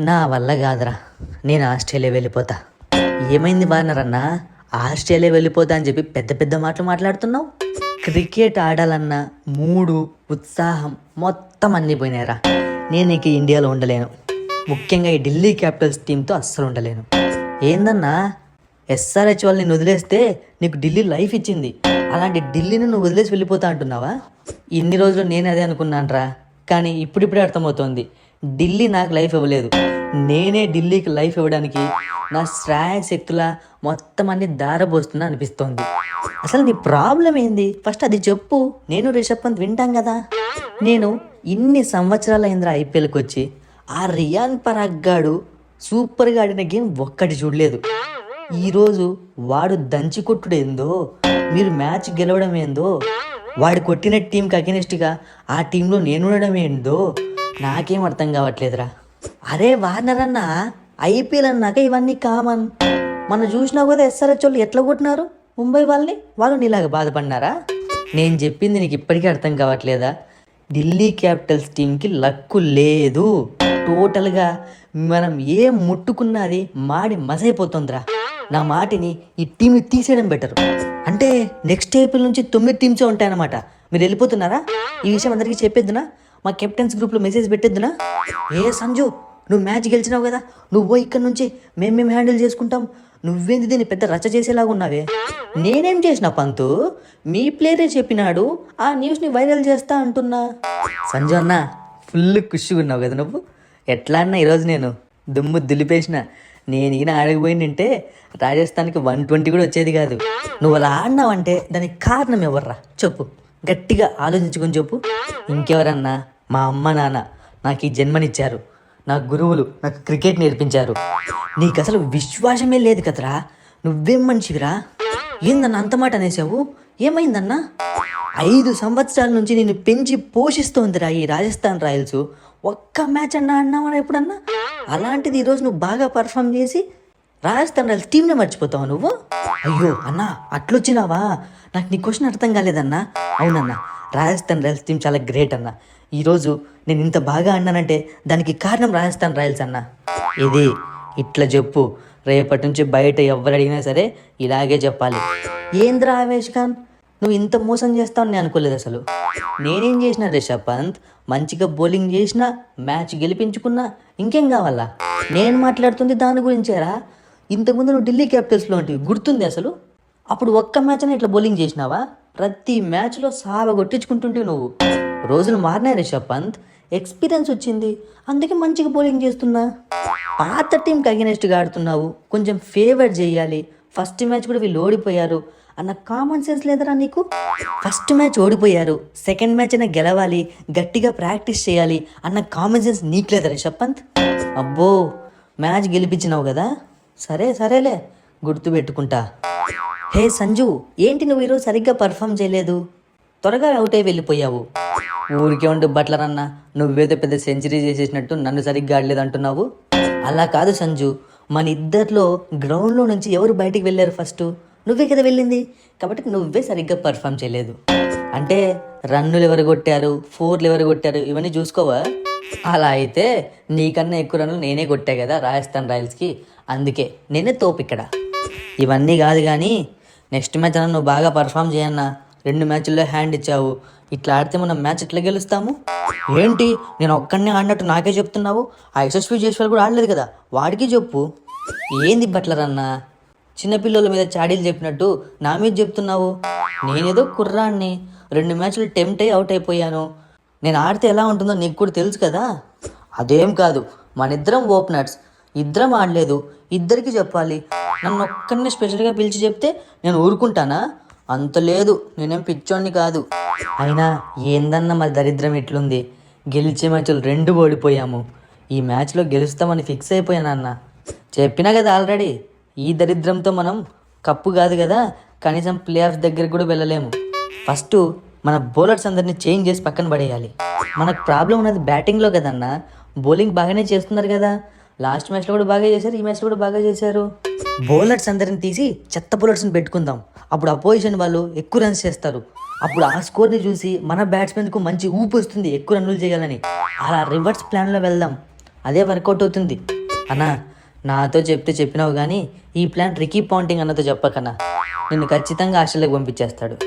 నా వల్ల కాదురా, నేను ఆస్ట్రేలియా వెళ్ళిపోతా. ఏమైంది వార్నర్ అన్న, ఆస్ట్రేలియా వెళ్ళిపోతా అని చెప్పి పెద్ద పెద్ద మాటలు మాట్లాడుతున్నావు? క్రికెట్ ఆడాలన్న మూడు, ఉత్సాహం మొత్తం అన్నీ పోయినాయిరా. నేను ఇక ఇండియాలో ఉండలేను, ముఖ్యంగా ఈ ఢిల్లీ క్యాపిటల్స్ టీంతో అస్సలు ఉండలేను. ఏందన్నా, ఎస్ఆర్హెచ్ వాళ్ళని నేను వదిలేస్తే నీకు ఢిల్లీ లైఫ్ ఇచ్చింది, అలాంటి ఢిల్లీని నువ్వు వదిలేసి వెళ్ళిపోతా అంటున్నావా? ఇన్ని రోజులు నేను అదే అనుకున్నాను రా, కానీ ఇప్పుడిప్పుడే అర్థమవుతోంది, ఢిల్లీ నాకు లైఫ్ ఇవ్వలేదు, నేనే ఢిల్లీకి లైఫ్ ఇవ్వడానికి నా శ్రాయక శక్తుల మొత్తం అన్ని దారబోస్తున్నా అనిపిస్తోంది. అసలు నీ ప్రాబ్లం ఏంది ఫస్ట్ అది చెప్పు, నేను రిషబ్ పంత్ వింటాం కదా. నేను ఇన్ని సంవత్సరాల అయిందిరా ఐపీఎల్కి వచ్చి, ఆ రియాన్ పరాగ్ గాడు సూపర్గా ఆడిన గేమ్ ఒక్కటి చూడలేదు. ఈరోజు వాడు దంచి కొట్టుడు ఏందో, మీరు మ్యాచ్ గెలవడం ఏందో, వాడు కొట్టిన టీంకి అగెనిస్ట్గా ఆ టీంలో నేను ఉండడం ఏందో నాకేం అర్థం కావట్లేదురా. అరే వార్నర్ అన్న, ఐపీఎల్ అన్నాక ఇవన్నీ కామన్. మనం చూసినా కూడా ఎస్ఆర్హెచ్ వాళ్ళు ఎట్లా కొట్టినారు ముంబై వాళ్ళని, వాళ్ళు నీలాగా బాధపడినారా? నేను చెప్పింది నీకు ఇప్పటికీ అర్థం కావట్లేదా? ఢిల్లీ క్యాపిటల్స్ టీంకి లక్కు లేదు, టోటల్గా మనం ఏం ముట్టుకున్నది మాడి మసైపోతుందిరా. నా మాటిని ఈ టీంని తీసేయడం బెటర్. అంటే నెక్స్ట్ ఐపీఎల్ నుంచి 9 టీమ్సే ఉంటాయన్నమాట. మీరు వెళ్ళిపోతున్నారా? ఈ విషయం అందరికీ చెప్పేద్దునా? మా కెప్టెన్స్ గ్రూప్లో మెసేజ్ పెట్టేద్దునా? ఏ సంజు, నువ్వు మ్యాచ్ గెలిచినావు కదా, నువ్వు ఇక్కడ నుంచి మేము హ్యాండిల్ చేసుకుంటాం, నువ్వేంది దీన్ని పెద్ద రచ్చ చేసేలాగా ఉన్నావే. నేనేం చేసిన పంతు, మీ ప్లేయరే చెప్పినాడు, ఆ న్యూస్ని వైరల్ చేస్తా అంటున్నా. సంజు అన్న, ఫుల్ ఖుషిగా ఉన్నావు కదా నువ్వు. ఎట్లా అన్నా ఈరోజు నేను దుమ్ము దులిపేసిన. నేను ఈయన ఆడకపోయిందంటే రాజస్థాన్కి 120 కూడా వచ్చేది కాదు. నువ్వు అలా ఆడినావంటే దానికి కారణం ఎవర్రా చెప్పు, గట్టిగా ఆలోచించుకొని చెప్పు. ఇంకెవరన్నా? మా అమ్మ నాన్న నాకు ఈ జన్మనిచ్చారు, నా గురువులు నాకు క్రికెట్ నేర్పించారు. నీకు అసలు విశ్వాసమే లేదు కదరా, నువ్వేం మనిషివిరా? ఏందన్నా అంత మాట అనేసావు? ఏమైందన్నా? 5 సంవత్సరాల నుంచి నేను పెంచి పోషిస్తోందిరా ఈ రాజస్థాన్ రాయల్స్. ఒక్క మ్యాచ్ అన్నా అన్నావా ఎప్పుడన్నా? అలాంటిది ఈరోజు నువ్వు బాగా పర్ఫామ్ చేసి రాజస్థాన్ రాయల్స్ టీంనే మర్చిపోతావు నువ్వు? అయ్యో అన్నా, అట్లొచ్చినావా? నాకు నీ క్వశ్చన్ అర్థం కాలేదన్నా. అవునన్నా, రాజస్థాన్ రాయల్స్ టీం చాలా గ్రేట్ అన్న. ఈరోజు నేను ఇంత బాగా అన్నానంటే దానికి కారణం రాజస్థాన్ రాయల్స్ అన్న. ఇది ఇట్లా చెప్పు, రేపటి నుంచి బయట ఎవరు అడిగినా సరే ఇలాగే చెప్పాలి. ఏంద్రా ఆవేష్ ఖాన్, నువ్వు ఇంత మోసం చేస్తావని నేను అనుకోలేదు అసలు. నేనేం చేసిన రిషబ్ పంత్, మంచిగా బౌలింగ్ చేసినా, మ్యాచ్ గెలిపించుకున్నా, ఇంకేం కావాలా? నేను మాట్లాడుతుంది దాని గురించేరా. ఇంతకుముందు నువ్వు ఢిల్లీ క్యాపిటల్స్లో ఉంటివి, గుర్తుంది అసలు? అప్పుడు ఒక్క మ్యాచ్ అని ఇట్లా బౌలింగ్ చేసినావా? ప్రతి మ్యాచ్లో సావ కొట్టించుకుంటుంటే నువ్వు. రోజులు మారినాయి రిషబ్ పంత్, ఎక్స్పీరియన్స్ వచ్చింది, అందుకే మంచిగా బౌలింగ్ చేస్తున్నా. పాత టీంకి అగెనెస్ట్గా ఆడుతున్నావు, కొంచెం ఫేవర్ చేయాలి. ఫస్ట్ మ్యాచ్ కూడా వీళ్ళు ఓడిపోయారు అన్న కామన్ సెన్స్ లేదరా నీకు? ఫస్ట్ మ్యాచ్ ఓడిపోయారు, సెకండ్ మ్యాచ్ అయినా గెలవాలి, గట్టిగా ప్రాక్టీస్ చేయాలి అన్న కామన్ సెన్స్ నీకు లేదా రిషబ్ పంత్? అబ్బో, మ్యాచ్ గెలిపించినావు కదా, సరేలే, గుర్తుపెట్టుకుంటా. హే సంజు, ఏంటి నువ్వు ఈరోజు సరిగ్గా పర్ఫామ్ చేయలేదు, త్వరగా అవుట్ అయి వెళ్ళిపోయావు. ఊరికే ఉండు బట్లర్ అన్న, నువ్వేదో పెద్ద సెంచరీ చేసేసినట్టు నన్ను సరిగ్గా ఆడలేదు అంటున్నావు. అలా కాదు సంజు, మన ఇద్దరిలో గ్రౌండ్లో నుంచి ఎవరు బయటికి వెళ్ళారు ఫస్ట్? నువ్వే కదా వెళ్ళింది, కాబట్టి నువ్వే సరిగ్గా పర్ఫామ్ చేయలేదు. అంటే రన్నులు ఎవరు కొట్టారు, 4లు ఎవరు కొట్టారు, ఇవన్నీ చూసుకోవా? అలా అయితే నీకన్నా ఎక్కువ రన్నులు నేనే కొట్టా కదా రాజస్థాన్ రాయల్స్కి, అందుకే నేనే తోపు ఇక్కడ. ఇవన్నీ కాదు కానీ నెక్స్ట్ మ్యాచ్ అన్న నువ్వు బాగా పర్ఫామ్ చేయన్నా. 2 మ్యాచ్ల్లో హ్యాండ్ ఇచ్చావు, ఇట్లా ఆడితే మనం మ్యాచ్ ఎట్లా గెలుస్తాము? ఏంటి నేను ఒక్కడనే ఆడినట్టు నాకే చెప్తున్నావు? ఆ యశస్వి జైస్వాల్ కూడా ఆడలేదు కదా, వాడికి చెప్పు. ఏంది బట్లర్ అన్న, చిన్నపిల్లల మీద చాడీలు చెప్పినట్టు నా మీద చెప్తున్నావు? నేనేదో కుర్రాన్ని 2 మ్యాచ్లు టెంప్ట్ అయ్యి అవుట్ అయిపోయాను. నేను ఆడితే ఎలా ఉంటుందో నీకు కూడా తెలుసు కదా. అదేం కాదు, మన ఇద్దరం ఓపెనర్స్, ఇద్దరం ఆడలేదు, ఇద్దరికి చెప్పాలి. నన్ను ఒక్కరిని స్పెషల్గా పిలిచి చెప్తే నేను ఊరుకుంటానా? అంత లేదు, నేనేం పిచ్చోడిని కాదు. అయినా ఏందన్నా మరి దరిద్రం ఎట్లుంది, గెలిచే మ్యాచ్లు 2 ఓడిపోయాము, ఈ మ్యాచ్లో గెలుస్తామని ఫిక్స్ అయిపోయానన్న. చెప్పినా కదా ఆల్రెడీ, ఈ దరిద్రంతో మనం కప్పు కాదు కదా, కనీసం ప్లే ఆఫ్స్ దగ్గరికి కూడా వెళ్ళలేము. ఫస్ట్ మన బౌలర్స్ అందరినీ చేంజ్ చేసి పక్కన పడేయాలి. మనకు ప్రాబ్లం ఉన్నది బ్యాటింగ్లో కదన్నా, బౌలింగ్ బాగానే చేస్తున్నారు కదా, లాస్ట్ మ్యాచ్లో కూడా బాగా చేశారు, ఈ మ్యాచ్లో కూడా బాగా చేశారు. బౌలర్స్ అందరిని తీసి చెత్త బౌలర్స్ని పెట్టుకుందాం, అప్పుడు అపోజిషన్ వాళ్ళు ఎక్కువ రన్స్ చేస్తారు. అప్పుడు ఆ స్కోర్ని చూసి మన బ్యాట్స్మెన్కు మంచి ఊపు వస్తుంది ఎక్కువ రన్నులు చేయాలని. అలా రివర్స్ ప్లాన్లో వెళ్దాం. అదే వర్కౌట్ అవుతుంది. అన్నా నాతో చెప్తే చెప్పినావు కానీ ఈ ప్లాన్ రికీ పాంటింగ్ అన్నతో చెప్పకన్నా, నిన్ను ఖచ్చితంగా హాస్టల్కి పంపించేస్తాడు.